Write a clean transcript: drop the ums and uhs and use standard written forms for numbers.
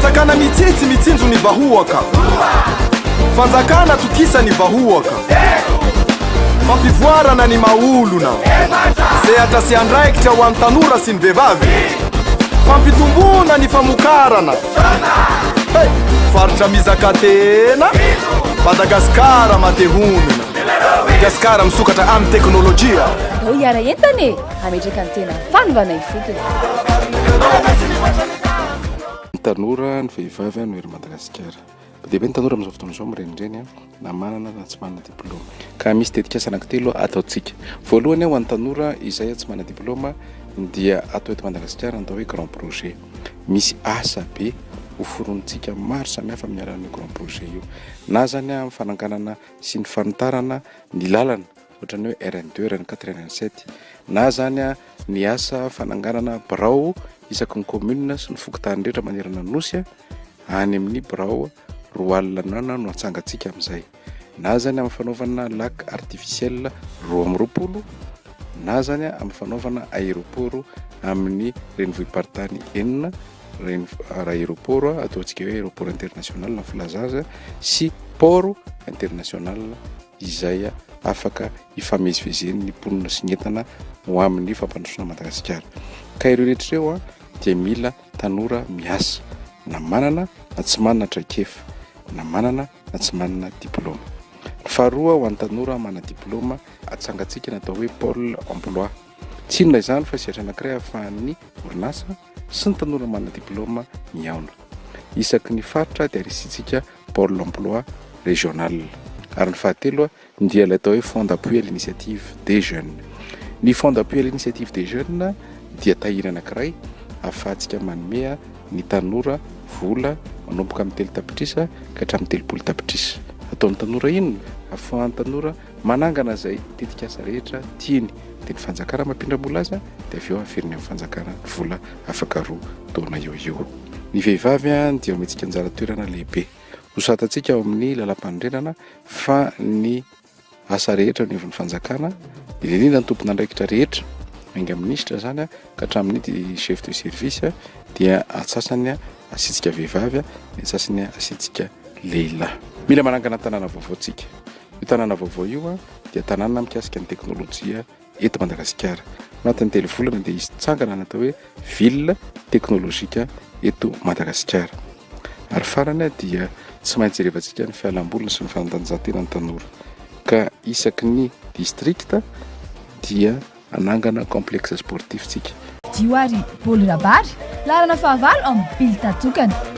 fanjakana mitsitsy mitsinjo ny vahoaka, fanjakana tokisa ny vahoaka, fampivoarana ny maolona, zay atrasy andraikitra ho an'ny tanora sy ny vehivavy, fampitombona ny famokarana, faritra mizaka tena, Madagasikara matehonina, Madagasikara misokatra amin'ny teknôlôjia. Dao hiara entany ametraka ny tena fanovana ifotony. Ny tanora ny vehivavy no ery Madagasikara. Dia be ny tanora amin'izao fotoana izao mirenireny na manana na tsy manana diplôma. Ka misy tetikasa anankitelo ataontsika. Voalohany ho an'ny tanora izay tsy manana diplôma dia atao eto Madagasikara atao hoe grand projet. Misy asa be hoforontsika maro samihafa amin'ny alalan'io grand projet io. Na zany amin'ny fananganana sy ny fanitarana ny lalana, ohatran'ny hoe RN2, RN4, RN7. Na zany ny asa fananganana birao isaky ny commune sy ny fokontany rehetra manerana ny nosy any amin'ny birao roa alina no atsangatsika amin'izay. Na zany amin'ny fanaovana lac artificiel 2020, na zany amin'ny fanaovana aéroport amin'ny renivohipartany enina, aéroport ataontsika hoe aéroport international na filazaza sy port international izay afaka ifamezivezen'ny mponina sy ny entana ho amin'ny fampandrosoana Madagasikara. Ka ireo rehetra ireo dia mila tanora miasa, na manana na tsy manana traikefa, na manana na tsy manana diplôma. Faharoa ho an'ny tanora manana diplôma atsangatsika natao hoe pôle emploi. Tsy inona izany fa sehatra anankiray ahafahan'ny orinasa sy ny tanora manana diplôma miaona. Isaky ny faritra dia arisitsika pôle emploi régional. Ary ny fahatelo dia ilay atao hoe fonds d'appui à l'initiative des jeunes. Ny fonds d'appui à l'initiative des jeunes dia tahiny anankiray ahafahantsika manome ny tanora vola manomboka amin'ny 3 tapitrisa ka hatramin'ny 30 tapitrisa. Ataon'ny tanora inona? Ahafahan'ny tanora manangana izay tetikasa rehetra tiany. Dia ny fanjakana mampindram-bola azy dia avy eo aferiny amin'ny fanjakana vola afaka roa taona eo. Ny vehivavy dia ometsika anjara toerana lehibe. Hosatantsika ao amin'ny lalam-pandrenana fa ny asa rehetra ny fanjakana, indrindra ny tompona andraikitra rehetra, ainga minisitra zany ka hatramin'ny chef de service dia atsasany asitsika vehivavy, ny atsasany asitsika lehilahy. Mila manangana tanàna vaovaotsika. Io tanàna vaovao io dia tanàna mikasika ny teknôlôjia eto Madagasikara. Anatin'ny telo volana dia izy tsangana natao hoe ville teknôlôjika eto Madagasikara. Ary farany dia tsy maintsy rehevantsika ny fialambolona sy ny fanatanjahantena ny tanora. Ka isaky ny districta dia anangana complexe sportif tsika. Diwary Paul Rabary, lalana fahavalo amin'ny Pilitatokana.